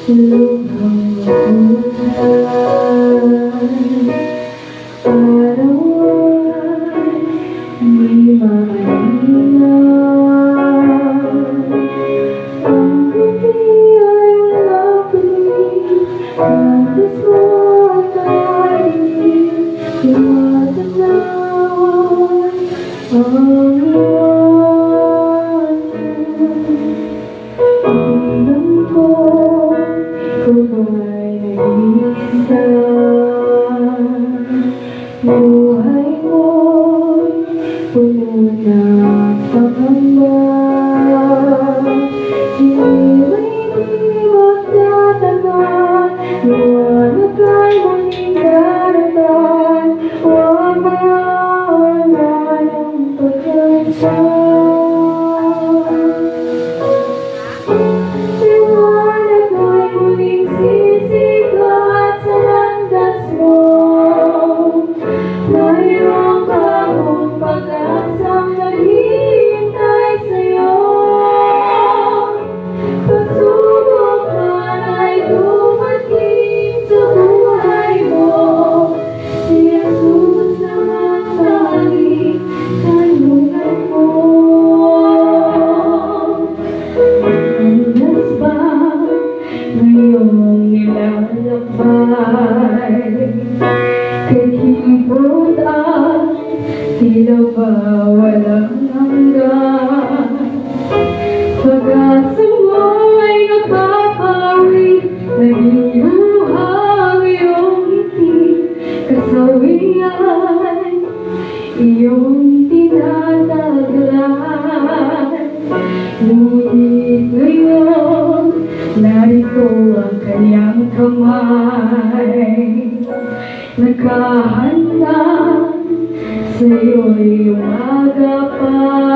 lubhang mabuhay. Araw ay di maalingan, ang gabi ay walang tuwid, landas mo at malilim, tumatanawan ang iwanan. Tingnan ko, ikaw ay nag-iisa. Buhay mo'y puno ng pangamba. Hindi magdadagdag, liwanag ay muling darating. Huwag mawala ng pag-asa. Liwanag ay muling sisikat sa landas mo. Mayroong bagong pag-asang naghihintay sa'yo. Pasubok man ay dumating sa buhay mo. Si Jesus ang tanging kanlungan mo. Landas ba ngayong nilalakbay? Kahibot at tila ba walang hanggan. Pag-asa mo ay napapawid, naging luha ang iyong ngiti. Kasawian, iyong tinataglan. Ngunit ngayon, narito ang kanyang kamay. Nakahanda sa'yo'y umagapan.